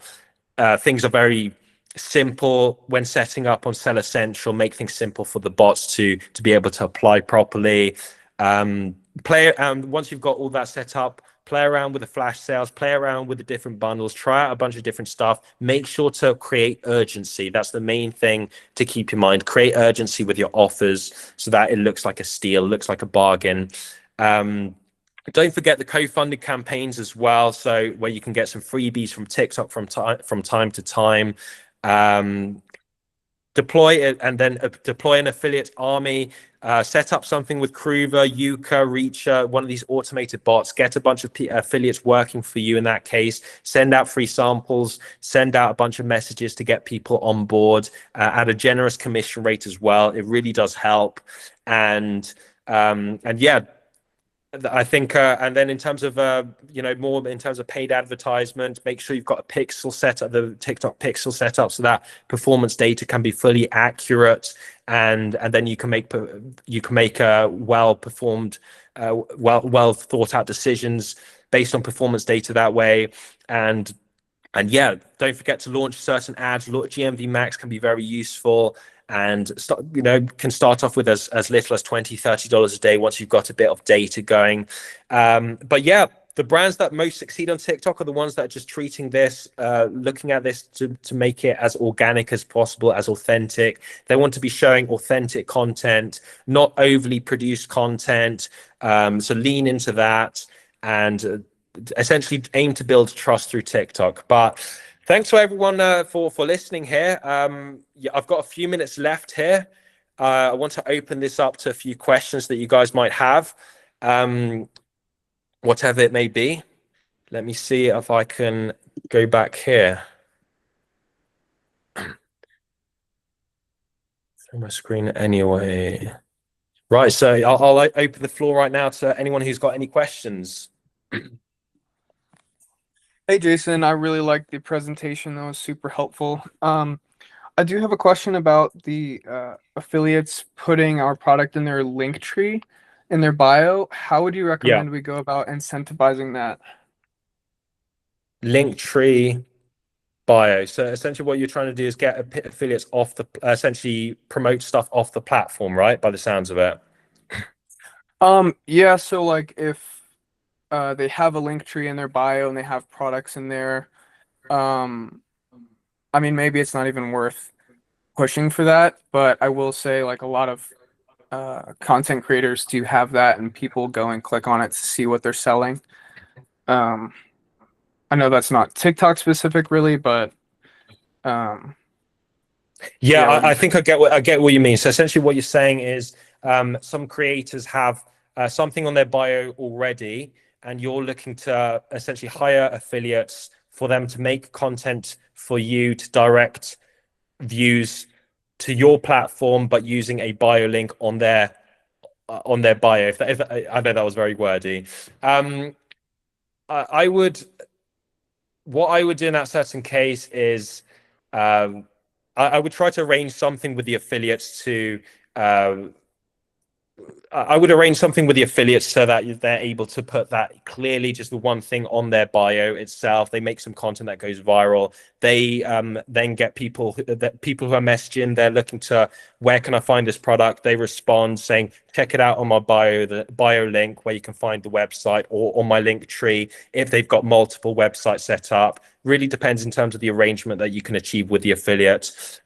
[SPEAKER 1] things are very simple when setting up on Seller Central, make things simple for the bots to be able to apply properly. Once you've got all that set up, play around with the flash sales, play around with the different bundles, try out a bunch of different stuff. Make sure to create urgency. That's the main thing to keep in mind. Create urgency with your offers so that it looks like a steal, looks like a bargain. Don't forget the co-funded campaigns as well. So where you can get some freebies from TikTok from time to time. Deploy it, and then deploy an affiliate army. Set up something with Groover, Yuka, Reacher, one of these automated bots. Get a bunch of affiliates working for you in that case. Send out free samples. Send out a bunch of messages to get people on board at a generous commission rate as well. It really does help. And yeah, I think, and then in terms of, more in terms of paid advertisement, make sure you've got a pixel set up, the TikTok pixel set up, so that performance data can be fully accurate, and then you can make well performed, well thought out decisions based on performance data that way. And yeah, don't forget to launch certain ads. GMV Max can be very useful, and can start off with as little as $20-30 a day once you've got a bit of data going. But yeah, the brands that most succeed on TikTok are the ones that are just treating this, looking at this to make it as organic as possible, as authentic. They want to be showing authentic content, not overly produced content. So lean into that and essentially aim to build trust through TikTok. But thanks to everyone for listening here. Yeah, I've got a few minutes left here. I want to open this up to a few questions that you guys might have, whatever it may be. Let me see if I can go back here. Share my screen anyway. Right, so I'll open the floor right now to anyone who's got any questions.
[SPEAKER 2] Hey Jason, I really liked the presentation. That was super helpful. I do have a question about the affiliates putting our product in their link tree in their bio. How would you recommend we go about incentivizing that?
[SPEAKER 1] Link tree bio. So essentially what you're trying to do is get affiliates off the, essentially promote stuff off the platform, right? By the sounds of it.
[SPEAKER 2] Yeah, so like if they have a link tree in their bio and they have products in there, I mean, maybe it's not even worth pushing for that, but I will say like a lot of content creators do have that, and people go and click on it to see what they're selling. I know that's not TikTok specific really, but
[SPEAKER 1] yeah, I think I get what you mean. So essentially what you're saying is some creators have something on their bio already, and you're looking to essentially hire affiliates for them to make content for you to direct views to your platform, but using a bio link on their bio. If I know that was very wordy. What I would do in that certain case is I would try to arrange something with the affiliates to I would arrange something with the affiliates so that they're able to put that clearly, just the one thing on their bio itself. They make some content that goes viral. They then get people who are messaging. They're looking to, where can I find this product? They respond saying, check it out on my bio, the bio link where you can find the website, or on my link tree if they've got multiple websites set up. Really depends in terms of the arrangement that you can achieve with the affiliate.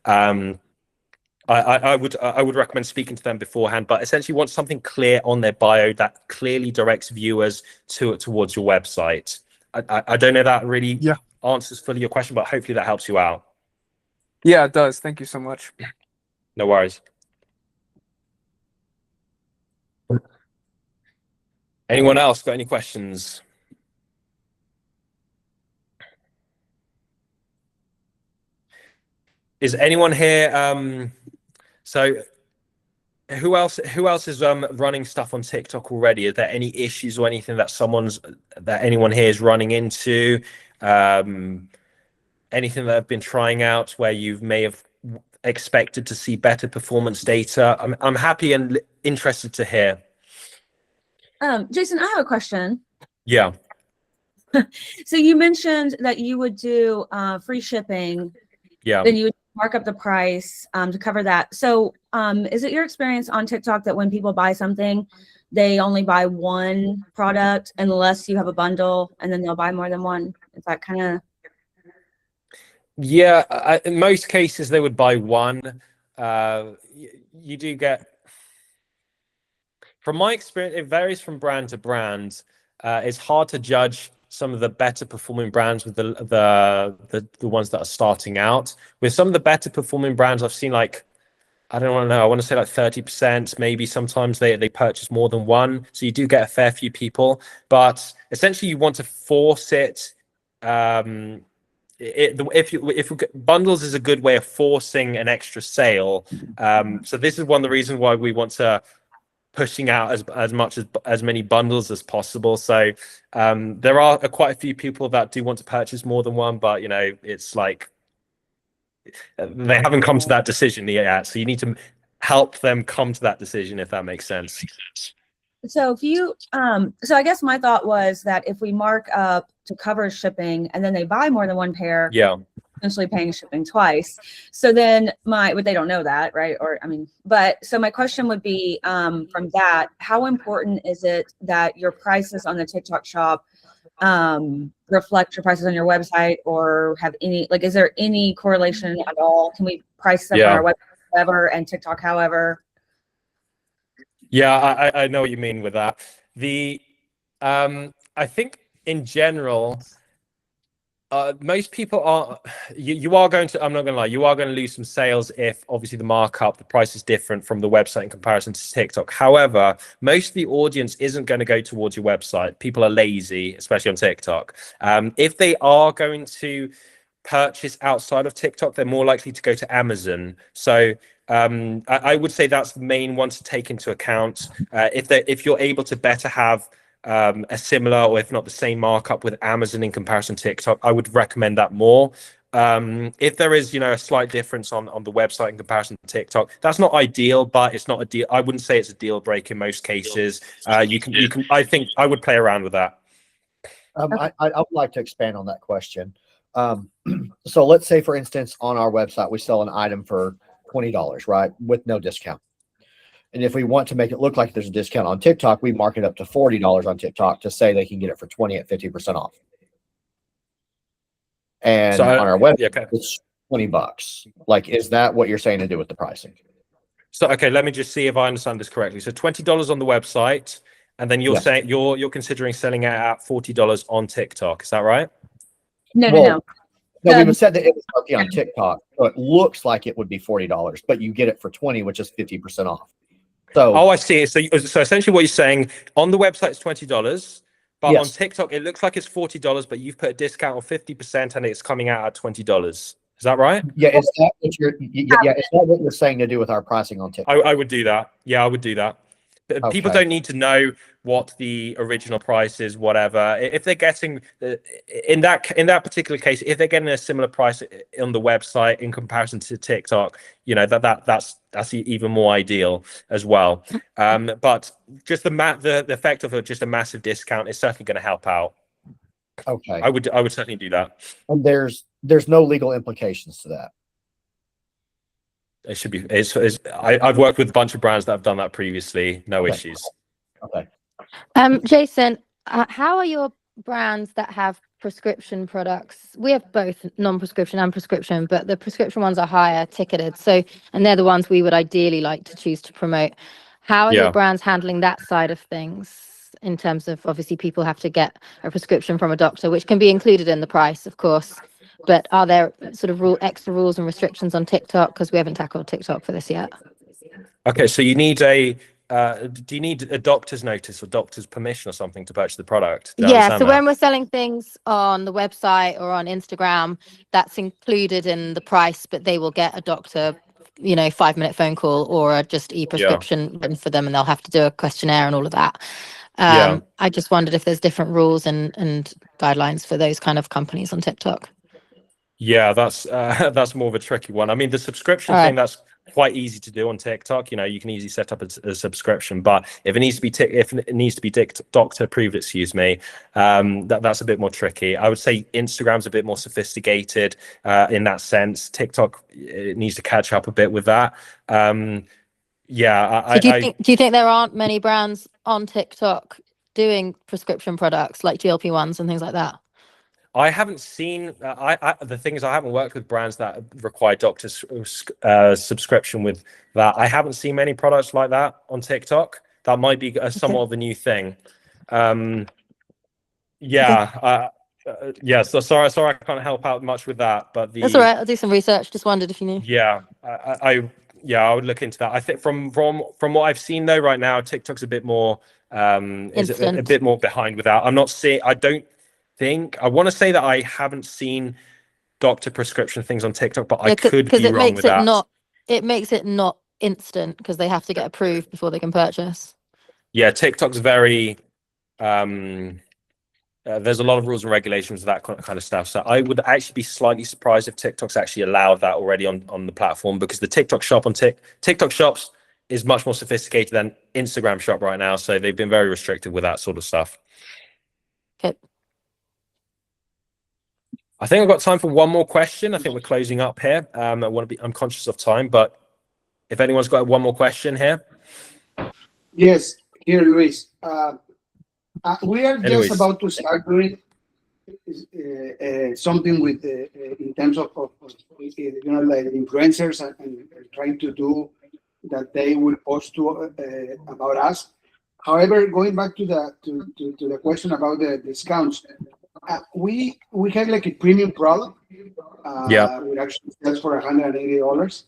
[SPEAKER 1] I would recommend speaking to them beforehand, but essentially want something clear on their bio that clearly directs viewers towards your website. I don't know if that really answers fully your question, but hopefully that helps you out.
[SPEAKER 2] Yeah, it does. Thank you so much.
[SPEAKER 1] No worries. Anyone else got any questions? Is anyone here? So who else is running stuff on TikTok already? Are there any issues or anything that anyone here is running into? Anything that have been trying out where you may have expected to see better performance data? I'm happy and interested to hear.
[SPEAKER 3] Jason, I have a question.
[SPEAKER 1] Yeah.
[SPEAKER 3] So you mentioned that you would do free shipping.
[SPEAKER 1] Yeah.
[SPEAKER 3] Then you would mark up the price to cover that. So is it your experience on TikTok that when people buy something, they only buy one product unless you have a bundle, and then they'll buy more than one? Is that kind of...
[SPEAKER 1] Yeah, in most cases they would buy one. You do get, from my experience, it varies from brand to brand. It's hard to judge some of the better performing brands with the ones that are starting out. With some of the better performing brands, I've seen like, I don't want to know, I want to say like 30%, maybe sometimes they purchase more than one. So you do get a fair few people, but essentially you want to force it. If bundles is a good way of forcing an extra sale. So this is one of the reasons why we want to pushing out as many bundles as possible. So there are quite a few people that do want to purchase more than one, but you know, it's like they haven't come to that decision yet. So you need to help them come to that decision, if that makes sense.
[SPEAKER 3] So if you, so I guess my thought was that if we mark up to cover shipping and then they buy more than one pair,
[SPEAKER 1] yeah,
[SPEAKER 3] essentially paying shipping twice. So then but they don't know that, right? Or, I mean, but so my question would be from that, how important is it that your prices on the TikTok shop reflect your prices on your website, or have any, like, is there any correlation at all? Can we price them on our website however and TikTok however?
[SPEAKER 1] Yeah, I know what you mean with that. I think in general, most people are, you are going to, I'm not gonna lie, you are going to lose some sales if obviously the markup, the price is different from the website in comparison to TikTok. However, most of the audience isn't going to go towards your website. People are lazy, especially on TikTok. If they are going to purchase outside of TikTok, they're more likely to go to Amazon. So I would say that's the main one to take into account. If you're able to better have a similar, or if not the same markup with Amazon in comparison to TikTok, I would recommend that more. If there is, you know, a slight difference on the website in comparison to TikTok, that's not ideal, but it's not a deal. I wouldn't say it's a deal break in most cases. You can. I think I would play around with that.
[SPEAKER 4] I would like to expand on that question. So let's say, for instance, on our website, we sell an item for $20, right? With no discount. And if we want to make it look like there's a discount on TikTok, we mark it up to $40 on TikTok to say they can get it for 20 at 50% off. And so, on our website, it's $20. Like, is that what you're saying to do with the pricing?
[SPEAKER 1] So, okay, let me just see if I understand this correctly. So $20 on the website, and then you're saying you're considering selling it at $40 on TikTok. Is that right?
[SPEAKER 3] No.
[SPEAKER 4] No, we would said that it was on TikTok, so it looks like it would be $40, but you get it for 20, which is 50% off. So,
[SPEAKER 1] oh, I see. So essentially, what you're saying, on the website it's $20, but on TikTok it looks like it's $40, but you've put a discount of 50%, and it's coming out at $20. Is that right?
[SPEAKER 4] Yeah, is that what is that what you're saying to do with our pricing on TikTok?
[SPEAKER 1] I would do that. Yeah, I would do that. Okay. People don't need to know what the original price is, whatever. If they're getting in that particular case, if they're getting a similar price on the website in comparison to TikTok, you know, that's even more ideal as well. But just the effect of just a massive discount is certainly going to help out.
[SPEAKER 4] Okay,
[SPEAKER 1] I would certainly do that.
[SPEAKER 4] And there's no legal implications to that.
[SPEAKER 1] It should be. I've worked with a bunch of brands that have done that previously. No issues.
[SPEAKER 4] Okay.
[SPEAKER 5] Jason, how are your brands that have prescription products? We have both non-prescription and prescription, but the prescription ones are higher ticketed. So, and they're the ones we would ideally like to choose to promote. How are your brands handling that side of things, in terms of, obviously people have to get a prescription from a doctor, which can be included in the price, of course. But are there sort of extra rules and restrictions on TikTok? Because we haven't tackled TikTok for this yet.
[SPEAKER 1] Okay, so you need do you need a doctor's notice or doctor's permission or something to purchase the product?
[SPEAKER 5] Yeah, so when we're selling things on the website or on Instagram, that's included in the price, but they will get a doctor, 5-minute phone call or just e-prescription written for them, and they'll have to do a questionnaire and all of that.
[SPEAKER 1] Yeah.
[SPEAKER 5] I just wondered if there's different rules and guidelines for those kind of companies on TikTok.
[SPEAKER 1] Yeah, that's more of a tricky one. I mean, the subscription
[SPEAKER 5] All right.
[SPEAKER 1] thing, that's quite easy to do on TikTok. You know, you can easily set up a subscription, but if it needs to be doctor approved, excuse me, that's a bit more tricky. I would say Instagram's a bit more sophisticated in that sense. TikTok, it needs to catch up a bit with that. Yeah,
[SPEAKER 5] So do you think there aren't many brands on TikTok doing prescription products like GLP-1s and things like that?
[SPEAKER 1] I haven't seen. The thing is, I haven't worked with brands that require doctors subscription with that. I haven't seen many products like that on TikTok. That might be somewhat of a new thing. Yeah. Yeah. So sorry, I can't help out much with that. But
[SPEAKER 5] That's all right. I'll do some research. Just wondered if you knew.
[SPEAKER 1] Yeah, I would look into that. I think from what I've seen though, right now, TikTok's a bit more is a bit more behind with that. I want to say that I haven't seen doctor prescription things on TikTok, but I could be wrong with that.
[SPEAKER 5] It makes it not instant because they have to get approved before they can purchase.
[SPEAKER 1] Yeah, TikTok's very there's a lot of rules and regulations of that kind of stuff. So I would actually be slightly surprised if TikTok's actually allowed that already on the platform, because the TikTok shop on TikTok shops is much more sophisticated than Instagram shop right now. So they've been very restricted with that sort of stuff.
[SPEAKER 5] Okay.
[SPEAKER 1] I think I've got time for one more question. I think we're closing up here. I'm conscious of time, but if anyone's got one more question here.
[SPEAKER 6] Yes, here, Luis. We are just
[SPEAKER 1] Luis.
[SPEAKER 6] about to start doing something with in terms of like influencers and trying to do that they will post to about us. However, going back to the question about the discounts, we have like a premium product. Which actually sells for $180,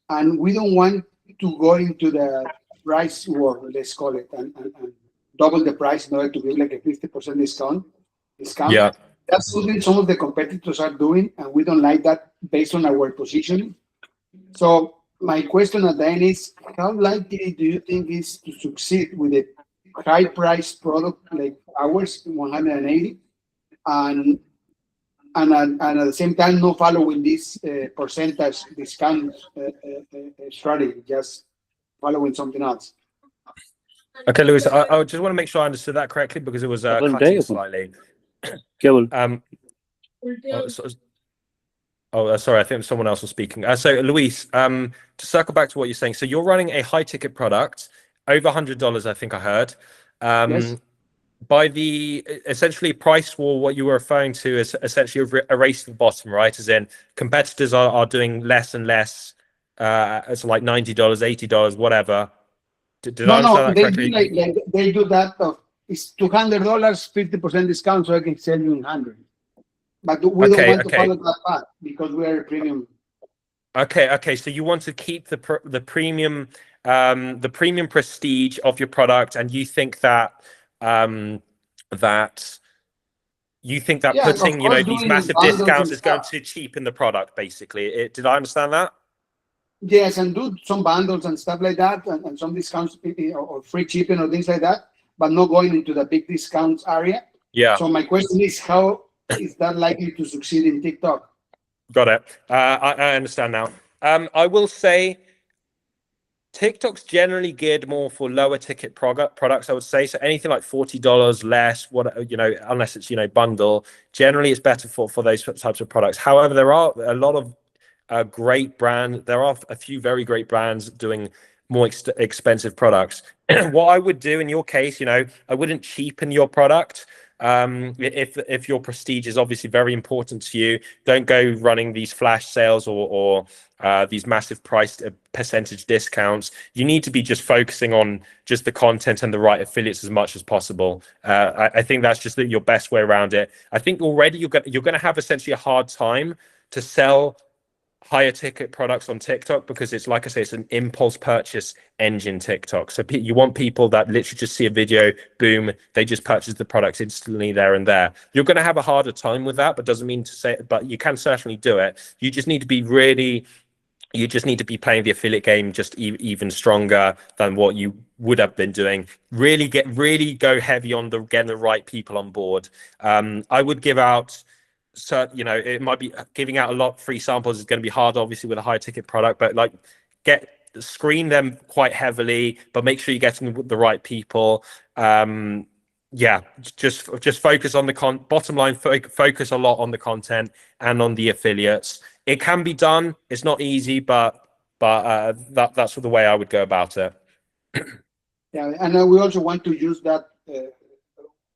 [SPEAKER 6] and we don't want to go into the price war, let's call it, and double the price in order to give like a 50% discount.
[SPEAKER 1] Yeah.
[SPEAKER 6] That's something some of the competitors are doing, and we don't like that based on our positioning. So my question at the end is, how likely do you think is to succeed with a high price product like ours, 180, and at the same time not following this percentage discount strategy, just following something else?
[SPEAKER 1] Okay, Luis, I just want to make sure I understood that correctly, because it was cutting slightly. Sorry, I think someone else was speaking. So Luis, to circle back to what you're saying, so you're running a high ticket product, over $100, I think I heard.
[SPEAKER 6] Yes.
[SPEAKER 1] By the essentially price war, what you were referring to is essentially a race to the bottom, right? As in competitors are doing less and less. It's like $90, $80, whatever. Did I understand that correctly?
[SPEAKER 6] They do that. It's $200, 50% discount, so I can sell you in 100. But we don't want to follow that path because we are a premium.
[SPEAKER 1] Okay. So you want to keep the premium, the premium prestige of your product, and you think that putting these massive discounts is going to cheapen the product, basically. Did I understand that?
[SPEAKER 6] Yes, and do some bundles and stuff like that, and some discounts or free shipping or things like that, but not going into the big discounts area.
[SPEAKER 1] Yeah.
[SPEAKER 6] So my question is, how is that likely to succeed in TikTok?
[SPEAKER 1] Got it. I understand now. I will say TikTok's generally geared more for lower ticket products, I would say. So anything like $40 less, unless it's, bundle, generally it's better for those types of products. However, there are a lot of great brands. There are a few very great brands doing more expensive products. What I would do in your case, I wouldn't cheapen your product. If your prestige is obviously very important to you, don't go running these flash sales or these massive price percentage discounts. You need to be just focusing on just the content and the right affiliates as much as possible. I think that's just your best way around it. I think already you're going to have essentially a hard time to sell higher ticket products on TikTok, because it's, like I say, it's an impulse purchase engine, TikTok. So you want people that literally just see a video, boom, they just purchase the products instantly there and there. You're going to have a harder time with that, but doesn't mean to say, but you can certainly do it. You just need to be really, You just need to be playing the affiliate game just even stronger than what you would have been doing. Really go heavy on getting the right people on board. I would give out, so it might be giving out a lot free samples is going to be hard, obviously, with a high ticket product, but like screen them quite heavily, but make sure you're getting the right people. Yeah, just focus on the bottom line, focus a lot on the content and on the affiliates. It can be done. It's not easy, but that's the way I would go about it.
[SPEAKER 6] Yeah, and we also want to use that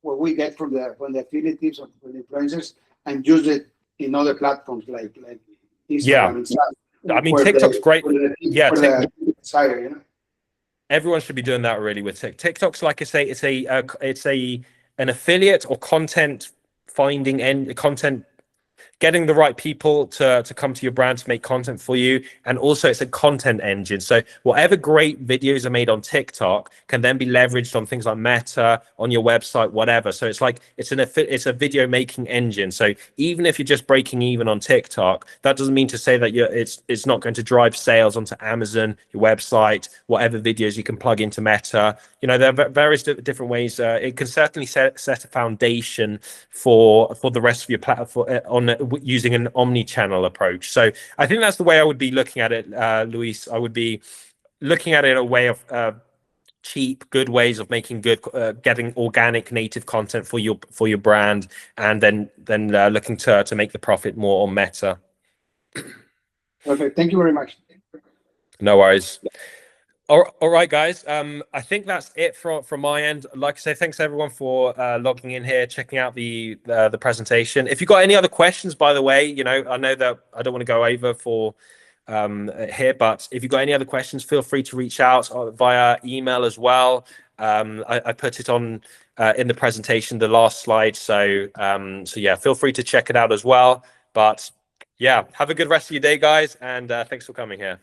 [SPEAKER 6] what we get from the affiliate tips or from the influencers and use it in other platforms like Instagram.
[SPEAKER 1] Yeah, I mean TikTok's great. Yeah, everyone should be doing that really with TikTok's. Like I say, it's an affiliate or content finding and content, getting the right people to come to your brand to make content for you. And also it's a content engine. So whatever great videos are made on TikTok can then be leveraged on things like Meta, on your website, whatever. So it's like, it's a video making engine. So even if you're just breaking even on TikTok, that doesn't mean to say that it's not going to drive sales onto Amazon, your website, whatever videos you can plug into Meta. There are various different ways. It can certainly set a foundation for the rest of your platform on using an omni-channel approach. So I think that's the way I would be looking at it, Luis. I would be looking at it a way of cheap, good ways of making good, getting organic native content for your brand, and then looking to make the profit more on Meta.
[SPEAKER 6] Perfect. Thank you very much.
[SPEAKER 1] No worries. All right, guys. I think that's it from my end. Like I say, thanks everyone for logging in here, checking out the presentation. If you've got any other questions, by the way, I know that I don't want to go over for here, but if you've got any other questions, feel free to reach out via email as well. I put it on in the presentation, the last slide. So yeah, feel free to check it out as well. But yeah, have a good rest of your day, guys, and thanks for coming here.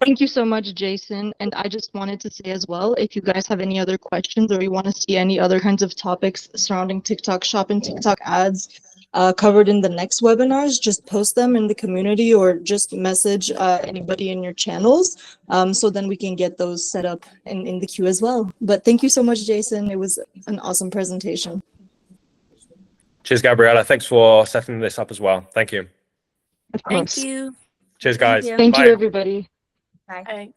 [SPEAKER 7] Thank you so much, Jason. And I just wanted to say as well, if you guys have any other questions or you want to see any other kinds of topics surrounding TikTok Shop and TikTok ads covered in the next webinars, just post them in the community or just message anybody in your channels. So then we can get those set up in the queue as well. But thank you so much, Jason. It was an awesome presentation.
[SPEAKER 1] Cheers, Gabriella. Thanks for setting this up as well. Thank you.
[SPEAKER 7] Of course.
[SPEAKER 8] Thank you.
[SPEAKER 1] Cheers, guys.
[SPEAKER 3] you.
[SPEAKER 7] Thank you,
[SPEAKER 1] Bye.
[SPEAKER 7] everybody.
[SPEAKER 3] Bye.
[SPEAKER 8] Bye.